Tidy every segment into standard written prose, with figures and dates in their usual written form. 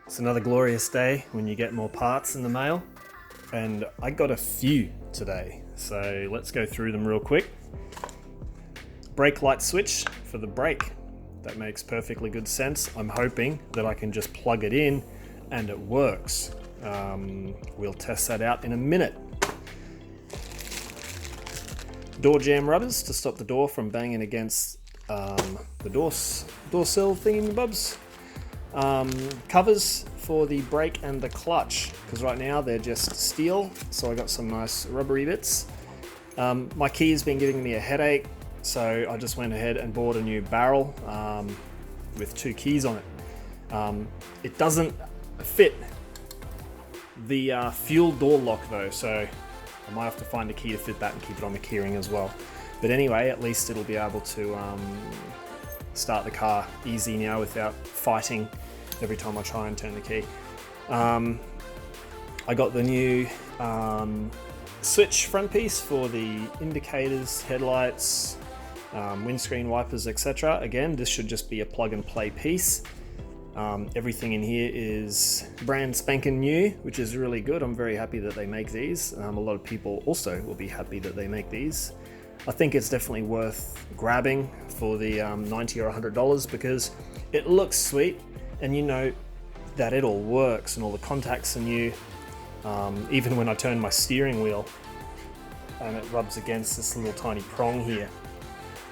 It's another glorious day when you get more parts in the mail, and I got a few today, so let's go through them real quick. Brake light switch for the brake. That makes perfectly good sense. I'm hoping that I can just plug it in and it works. We'll test that out in a minute. Door jamb rubbers to stop the door from banging against the door sill thingy-bobs. Covers for the brake and the clutch, because right now they're just steel, so I got some nice rubbery bits. My key has been giving me a headache, so I just went ahead and bought a new barrel with 2 keys on it. It doesn't fit the fuel door lock though, so I might have to find a key to fit that and keep it on the keyring as well. But anyway, at least it'll be able to start the car easy now without fighting every time I try and turn the key. I got the new switch front piece for the indicators, headlights, windscreen wipers, etc. Again, this should just be a plug and play piece. Everything in here is brand spanking new, which is really good. I'm very happy that they make these. A lot of people also will be happy that they make these. I think it's definitely worth grabbing for the $90 or $100 because it looks sweet, and you know that it all works and all the contacts are new. Even when I turn my steering wheel and it rubs against this little tiny prong here,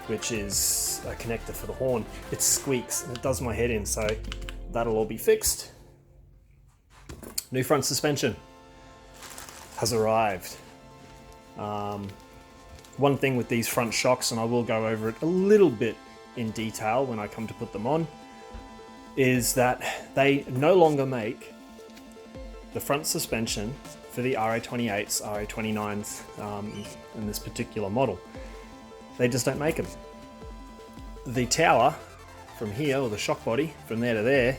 which is a connector for the horn, it squeaks and it does my head in, so that'll all be fixed. New front suspension has arrived. One thing with these front shocks, and I will go over it a little bit in detail when I come to put them on, is that they no longer make the front suspension for the Ra28s, Ra29s in this particular model. They just don't make them. The tower from here, or the shock body from there to there,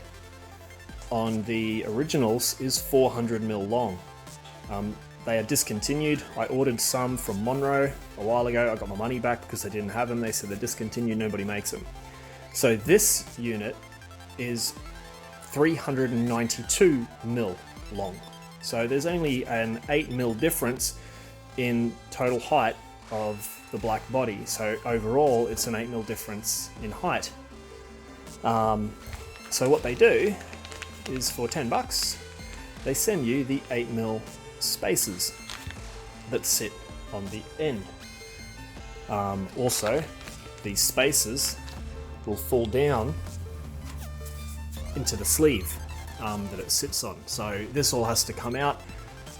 on the originals is 400mm long. They are discontinued. I ordered some from Monroe a while ago. I got my money back because they didn't have them. They said they're discontinued, nobody makes them. So this unit is 392mm long. So there's only an 8mm difference in total height of the black body. So overall, it's an 8mm difference in height. So what they do is for $10, they send you the 8mm spacers that sit on the end. Also, these spacers will fall down into the sleeve that it sits on. So this all has to come out.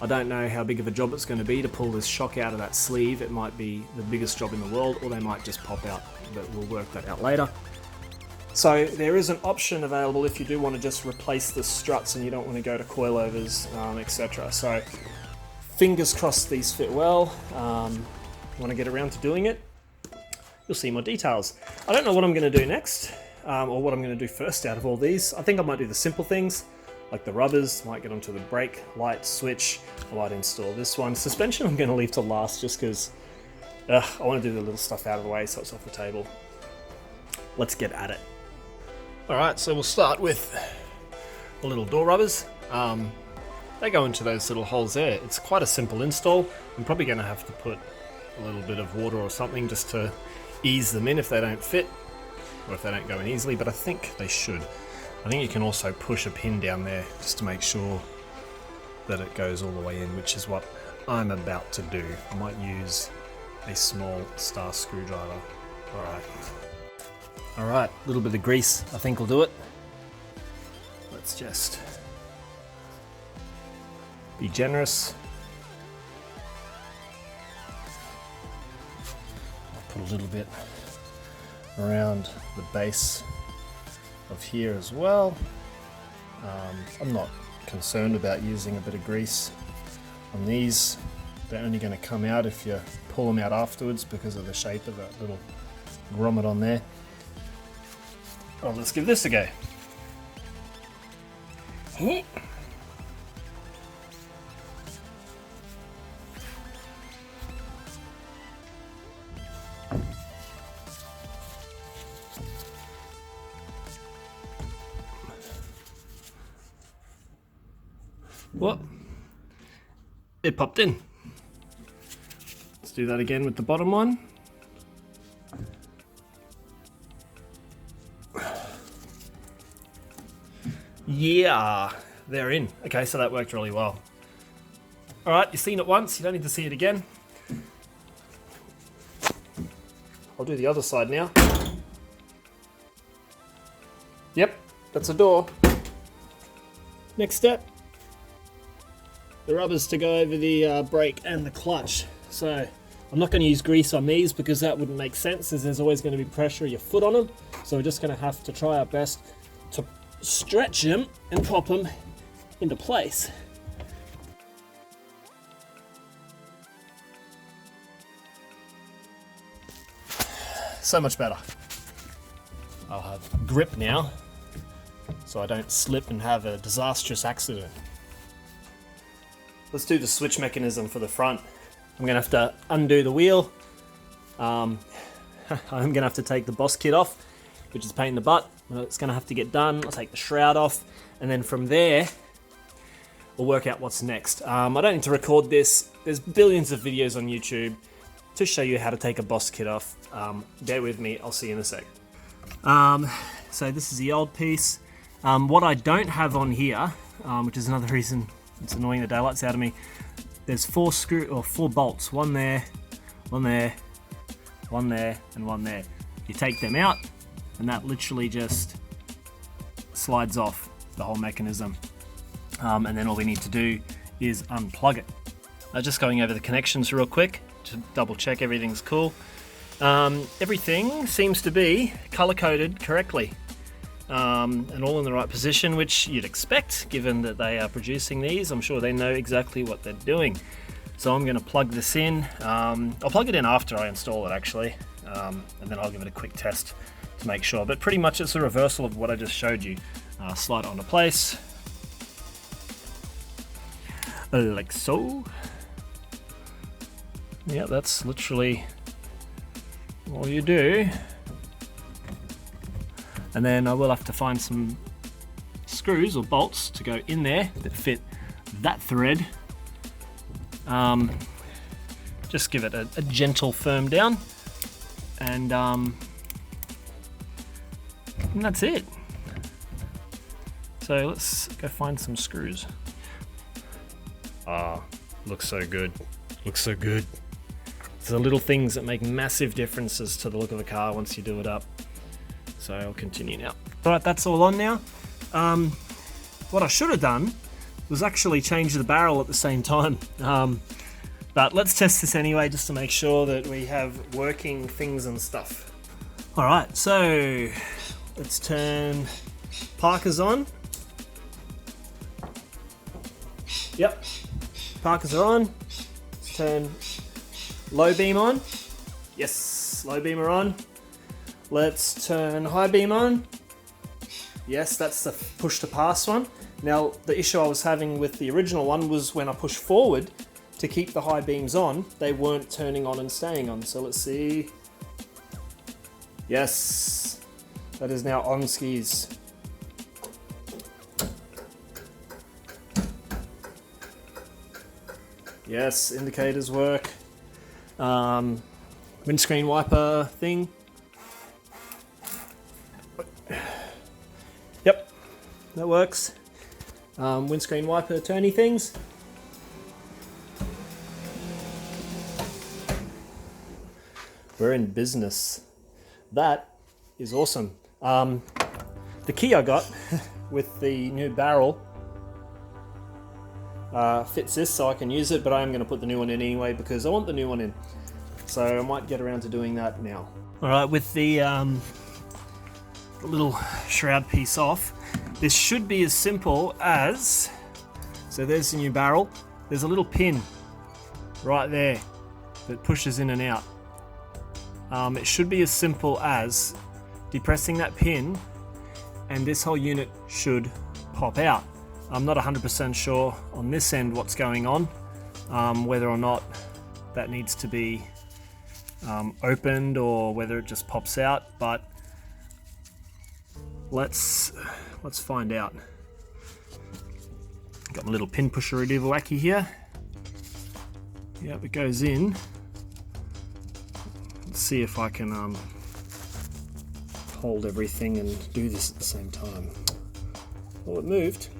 I don't know how big of a job it's going to be to pull this shock out of that sleeve. It might be the biggest job in the world, or they might just pop out, but we'll work that out later. So there is an option available if you do want to just replace the struts and you don't want to go to coilovers, etc. So fingers crossed these fit well. When I get around to doing it, you'll see more details. I don't know what I'm going to do next, or what I'm going to do first out of all these. I think I might do the simple things, like the rubbers, might get onto the brake light switch, I might install this one. Suspension I'm going to leave to last just because I want to do the little stuff out of the way so it's off the table. Let's get at it. Alright, so we'll start with the little door rubbers. They go into those little holes there. It's quite a simple install. I'm probably going to have to put a little bit of water or something just to ease them in if they don't fit, or if they don't go in easily, but I think they should. I think you can also push a pin down there just to make sure that it goes all the way in, which is what I'm about to do. I might use a small star screwdriver. Alright, a little bit of grease I think will do it. Let's just be generous. I'll put a little bit around the base of here as well. I'm not concerned about using a bit of grease on these. They're only going to come out if you pull them out afterwards because of the shape of that little grommet on there. Well, let's give this a go. What? It popped in. Let's do that again with the bottom one. Yeah, they're in. Okay, so that worked really well. All right, you've seen it once, you don't need to see it again. I'll do the other side now. Yep, that's a door. Next step, the rubbers to go over the brake and the clutch. So I'm not going to use grease on these because that wouldn't make sense, as there's always going to be pressure of your foot on them. So we're just going to have to try our best to stretch them and pop them into place. So much better. I'll have grip now, so I don't slip and have a disastrous accident. Let's do the switch mechanism for the front. I'm gonna have to undo the wheel. I'm gonna have to take the boss kit off, which is a pain in the butt. It's gonna have to get done. I'll take the shroud off, and then from there, we'll work out what's next. I don't need to record this. There's billions of videos on YouTube to show you how to take a boss kit off. Bear with me, I'll see you in a sec. So this is the old piece. What I don't have on here, which is another reason it's annoying the daylights out of me, there's four bolts, one there, one there, one there, and one there. You take them out, and that literally just slides off the whole mechanism. And then all we need to do is unplug it. Just going over the connections real quick to double check everything's cool. Everything seems to be color-coded correctly, and all in the right position, which you'd expect given that they are producing these. I'm sure they know exactly what they're doing. So I'm going to plug this in. I'll plug it in after I install it actually, and then I'll give it a quick test to make sure. But pretty much it's a reversal of what I just showed you. Slide it onto place, like so. Yeah, that's literally all you do. And then I will have to find some screws or bolts to go in there that fit that thread. Just give it a gentle firm down, and that's it. So let's go find some screws. Looks so good. Looks so good. It's the little things that make massive differences to the look of a car once you do it up. So I'll continue now. All right, that's all on now. What I should have done was actually change the barrel at the same time. But let's test this anyway, just to make sure that we have working things and stuff. All right, so let's turn Parkers on. Yep, Parkers are on. Let's turn low beam on. Yes, low beam are on. Let's turn high beam on. Yes, that's the push to pass one. Now, the issue I was having with the original one was when I pushed forward to keep the high beams on, they weren't turning on and staying on. So let's see. Yes, that is now on skis. Yes, indicators work. Windscreen wiper thing. Yep, that works. Windscreen wiper turny things. We're in business. That is awesome. The key I got with the new barrel fits this, so I can use it, but I am going to put the new one in anyway because I want the new one in. So I might get around to doing that now. All right, with the little shroud piece off, this should be as simple as, so there's the new barrel. There's a little pin right there that pushes in and out. It should be as simple as depressing that pin and this whole unit should pop out. I'm not 100% sure on this end what's going on, whether or not that needs to be opened or whether it just pops out, but let's find out. Got my little pin pusher wacky here. Yep, it goes in. Let's see if I can hold everything and do this at the same time. Oh, it moved.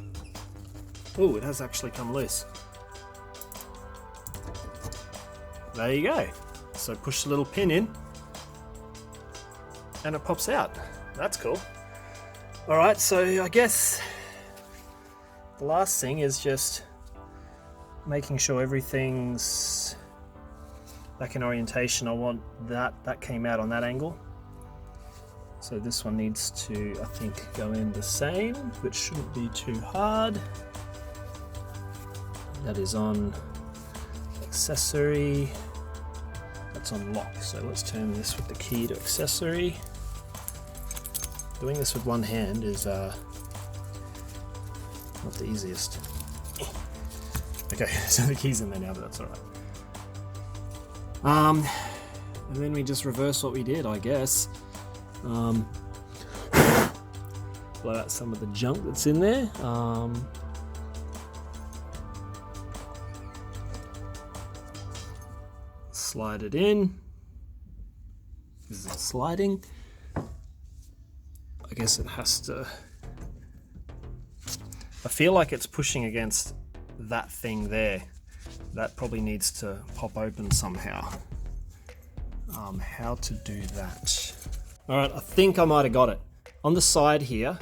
Oh, it has actually come loose. There you go. So push the little pin in and it pops out. That's cool. All right, so I guess the last thing is just making sure everything's back in orientation. I want that came out on that angle. So this one needs to, I think, go in the same, which shouldn't be too hard. That is on accessory. That's on lock. So let's turn this with the key to accessory. Doing this with one hand is not the easiest. Okay, so the key's in there now, but that's all right. And then we just reverse what we did, I guess. Blow out some of the junk that's in there. Slide it in. Is it sliding? I guess it has to. I feel like it's pushing against that thing there. That probably needs to pop open somehow. How to do that? All right, I think I might have got it. On the side here,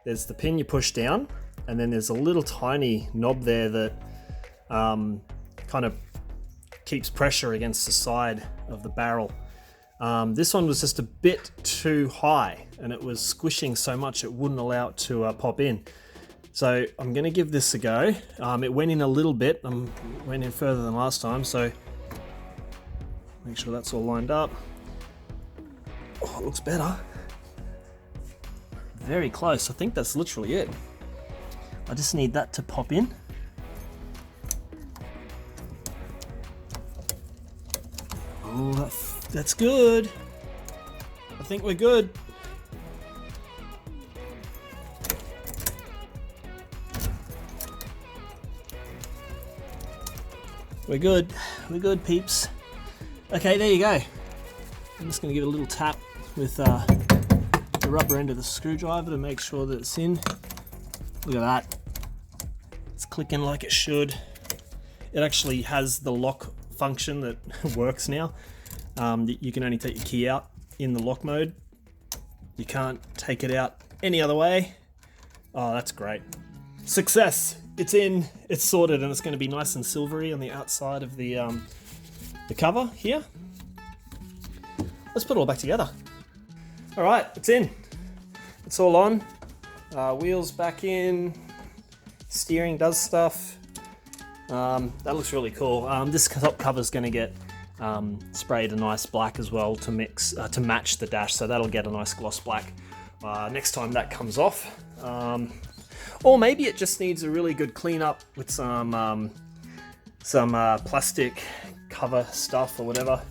there's the pin you push down, and then there's a little tiny knob there that kind of keeps pressure against the side of the barrel. This one was just a bit too high, and it was squishing so much it wouldn't allow it to pop in. So I'm going to give this a go. It went in a little bit. Went in further than last time, so make sure that's all lined up. Oh, it looks better. Very close. I think that's literally it. I just need that to pop in. Oh, that's good. I think we're good. We're good. We're good, peeps. Okay, there you go. I'm just going to give it a little tap with the rubber end of the screwdriver to make sure that it's in. Look at that. It's clicking like it should. It actually has the lock function that works now. You can only take your key out in the lock mode. You can't take it out any other way. Oh, that's great. Success! It's in, it's sorted, and it's going to be nice and silvery on the outside of the cover here. Let's put it all back together. All right, it's in. It's all on. Wheels back in. Steering does stuff. That looks really cool. This top cover is going to get sprayed a nice black as well to mix to match the dash, so that'll get a nice gloss black next time that comes off. Or maybe it just needs a really good cleanup with some plastic cover stuff or whatever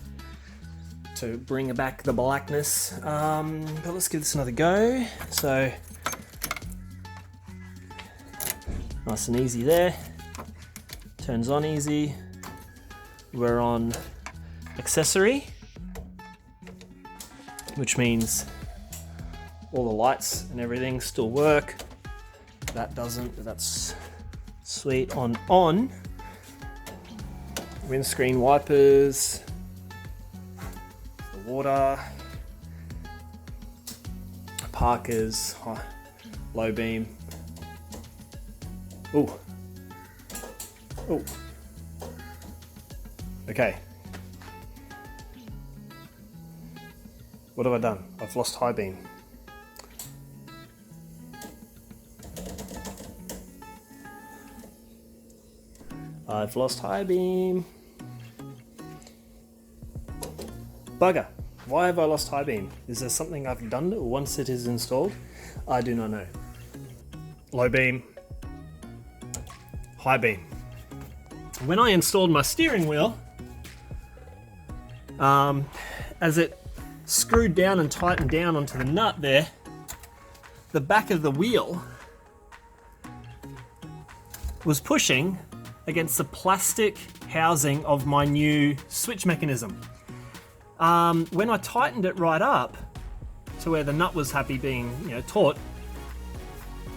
to bring back the blackness. But let's give this another go. So nice and easy there. Turns on easy. We're on accessory, which means all the lights and everything still work. That doesn't, but that's sweet. On. Windscreen wipers, the water, parkers, low beam. Ooh. Ooh. Okay. What have I done? I've lost high beam. I've lost high beam. Bugger. Why have I lost high beam? Is there something I've done once it is installed? I do not know. Low beam. High beam. When I installed my steering wheel, as it screwed down and tightened down onto the nut there, the back of the wheel was pushing against the plastic housing of my new switch mechanism. When I tightened it right up to where the nut was happy being, taut,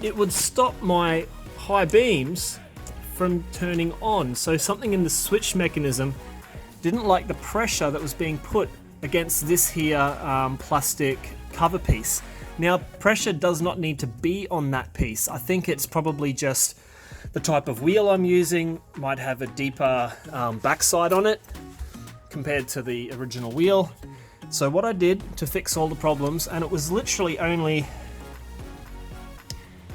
it would stop my high beams from turning on. So something in the switch mechanism didn't like the pressure that was being put against this here plastic cover piece. Now, pressure does not need to be on that piece. I think it's probably just the type of wheel I'm using might have a deeper backside on it compared to the original wheel. So what I did to fix all the problems, and it was literally only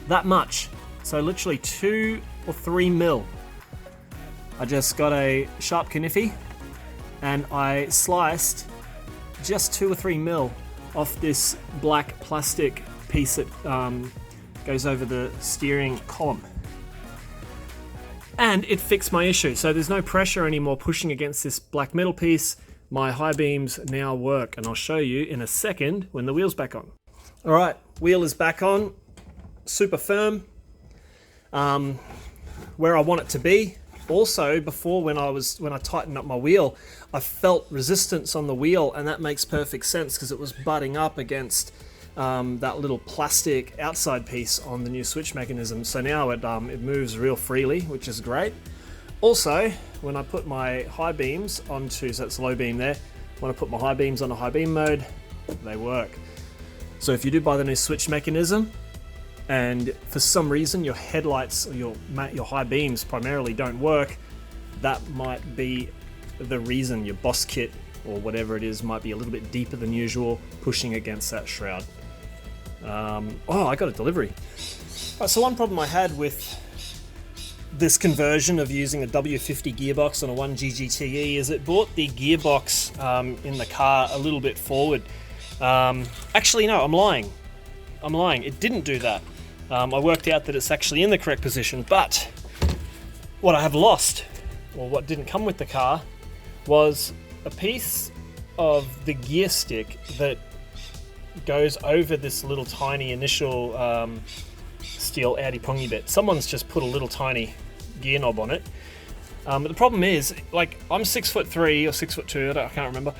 that much, so literally 2 or 3 mil. I just got a sharp kniffy and I sliced just 2 or 3 mil off this black plastic piece that goes over the steering column. And it fixed my issue. So there's no pressure anymore pushing against this black metal piece. My high beams now work, and I'll show you in a second when the wheel's back on. All right, wheel is back on, super firm, where I want it to be. Also, before when I tightened up my wheel, I felt resistance on the wheel, and that makes perfect sense because it was butting up against that little plastic outside piece on the new switch mechanism. So now it moves real freely, which is great. Also, when I put my high beams onto, so it's low beam there, when I put my high beams on a high beam mode, they work. So if you do buy the new switch mechanism, and for some reason your headlights, or your high beams primarily don't work, that might be the reason. Your boss kit or whatever it is might be a little bit deeper than usual, pushing against that shroud. Oh, I got a delivery. Right, so one problem I had with this conversion of using a W50 gearbox on a 1GGTE is it brought the gearbox in the car a little bit forward. Actually, no, I'm lying. It didn't do that. I worked out that it's actually in the correct position, but what I have lost, or what didn't come with the car, was a piece of the gear stick that goes over this little tiny initial steel Audi prongy bit. Someone's just put a little tiny gear knob on it. But the problem is, like, I'm 6'3" or 6'2", I can't remember.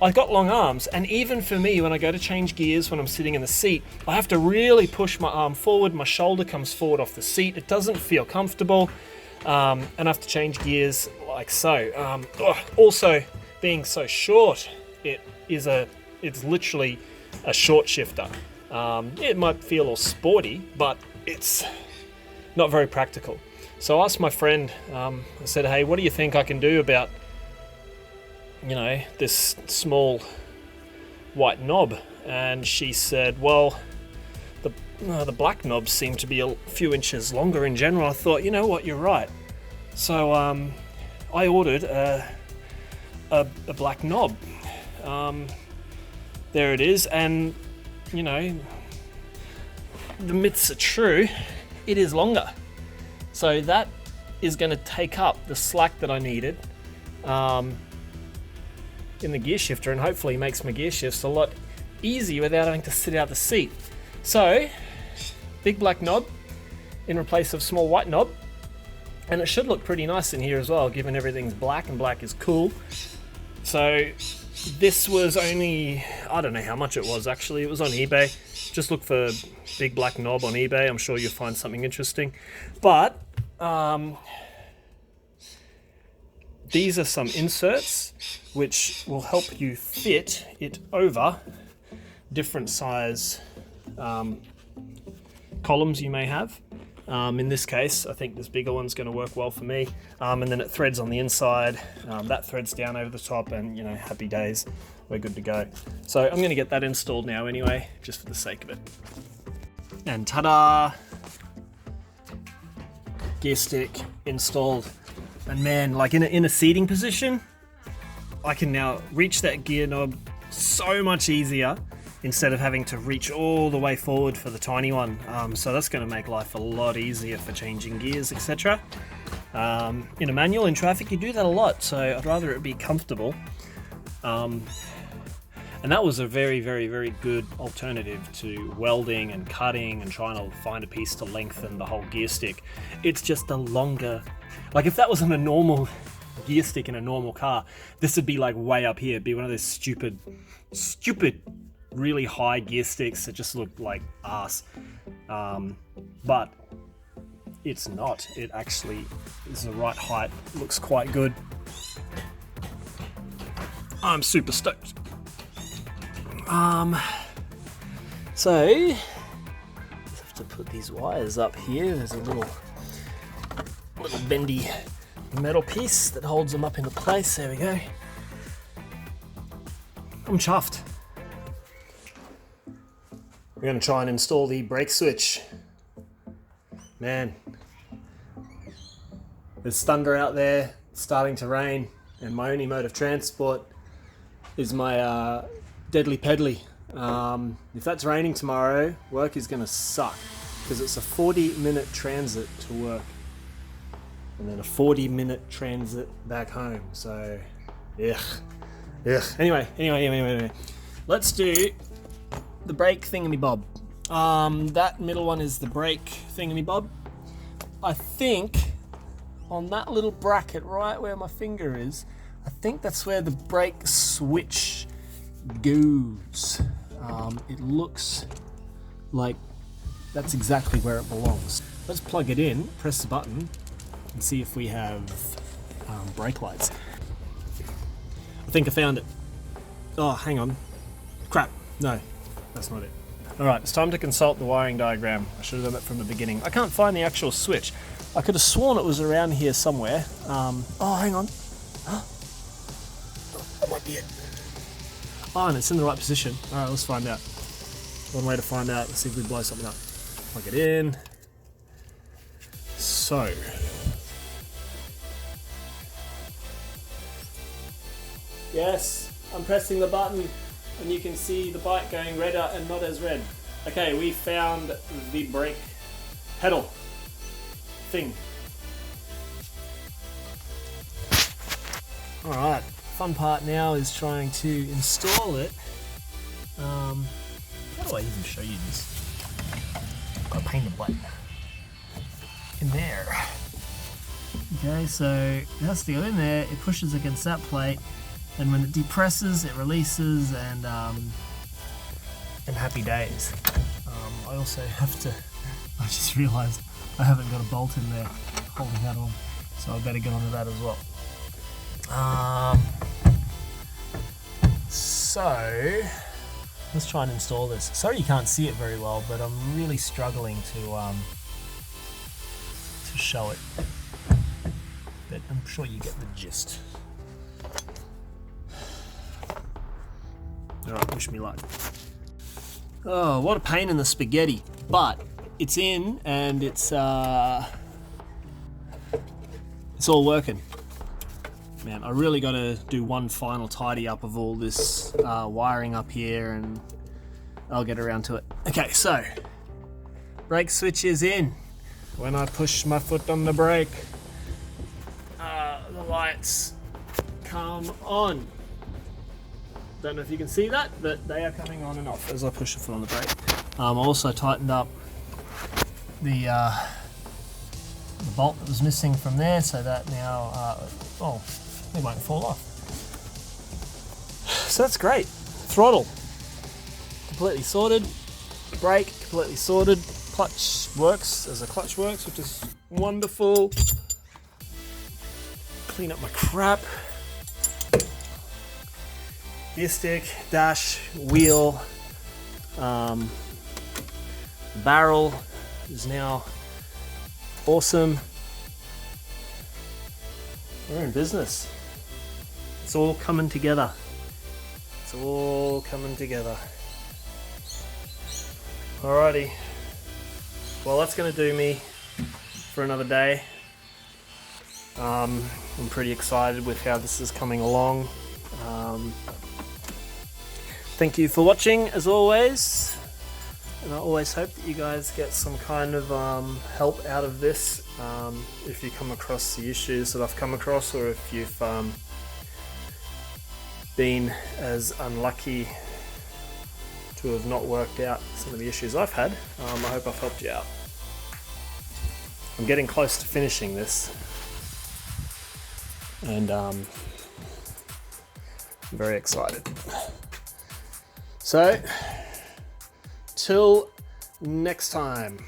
I've got long arms, and even for me, when I go to change gears when I'm sitting in the seat, I have to really push my arm forward. My shoulder comes forward off the seat. It doesn't feel comfortable, and I have to change gears like so. Also, being so short, it's literally a short shifter. It might feel all sporty, but it's not very practical. So I asked my friend, I said, hey, what do you think I can do about, this small white knob? And she said, well, the black knobs seem to be a few inches longer in general. I thought, you know what, you're right. So I ordered a black knob. There it is, and the myths are true. It is longer. So that is going to take up the slack that I needed in the gear shifter, and hopefully makes my gear shifts a lot easier without having to sit out the seat. So, big black knob in place of small white knob, and it should look pretty nice in here as well, given everything's black, and black is cool. So this was only, I don't know how much it was actually, it was on eBay. Just look for big black knob on eBay, I'm sure you'll find something interesting. But these are some inserts which will help you fit it over different size columns you may have. In this case, I think this bigger one's going to work well for me. And then it threads on the inside, that threads down over the top, and happy days, we're good to go. So I'm going to get that installed now anyway, just for the sake of it. And ta-da! Gear stick installed. And man, like in a seating position, I can now reach that gear knob so much easier instead of having to reach all the way forward for the tiny one. So that's going to make life a lot easier for changing gears, etc. In a manual, in traffic, you do that a lot, so I'd rather it be comfortable. And that was a very, very, very good alternative to welding and cutting and trying to find a piece to lengthen the whole gear stick. It's just a longer, like if that was on a normal gear stick in a normal car, this would be like way up here. It'd be one of those stupid, really high gear sticks that just look like ass. But it's not. It actually is the right height. Looks quite good. I'm super stoked. So I have to put these wires up here. There's a little bendy metal piece that holds them up into place. There we go. I'm chuffed. We're going to try and install the brake switch. Man, there's thunder out there, it's starting to rain, and my only mode of transport is my deadly pedally. If that's raining tomorrow, work is going to suck, because it's a 40-minute transit to work and then a 40-minute transit back home. So, ugh. Anyway, let's do the brake thingamabob. That middle one is the brake thingamabob. I think on that little bracket right where my finger is, I think that's where the brake switch goes. It looks like that's exactly where it belongs. Let's plug it in, press the button, and see if we have brake lights. I think I found it. Oh, hang on. Crap. No, that's not it. Alright, it's time to consult the wiring diagram. I should have done that from the beginning. I can't find the actual switch. I could have sworn it was around here somewhere. Oh, hang on. That might be it. Oh, and it's in the right position. Alright, let's find out. One way to find out. Let's see if we blow something up. Plug it in. So. Yes, I'm pressing the button and you can see the bike going redder and not as red. Okay, we found the brake pedal thing. Alright, fun part now is trying to install it. How do I even show you this? I've got to paint the black in there. Okay, so it has to go in there, it pushes against that plate, and when it depresses, it releases, and happy days. I also have to, I just realised I haven't got a bolt in there holding that on, so I better get onto that as well. So let's try and install this. Sorry you can't see it very well, but I'm really struggling to show it. But I'm sure you get the gist. Alright, wish me luck. Oh, what a pain in the spaghetti. But it's in and it's all working. Man, I really got to do one final tidy up of all this wiring up here, and I'll get around to it. Okay, so brake switch is in. When I push my foot on the brake, the lights come on. Don't know if you can see that, but they are coming on and off as I push the foot on the brake. I also tightened up the bolt that was missing from there, so that now, it won't fall off. So that's great. Throttle completely sorted, brake completely sorted, clutch works as a clutch works, which is wonderful. Clean up my crap. Gear stick, dash, wheel, barrel is now awesome. We're in business. It's all coming together. It's all coming together. Alrighty. Well, that's going to do me for another day. I'm pretty excited with how this is coming along. Thank you for watching, as always, and I always hope that you guys get some kind of help out of this if you come across the issues that I've come across, or if you've been as unlucky to have not worked out some of the issues I've had. I hope I've helped you out. I'm getting close to finishing this, and I'm very excited. So, till next time.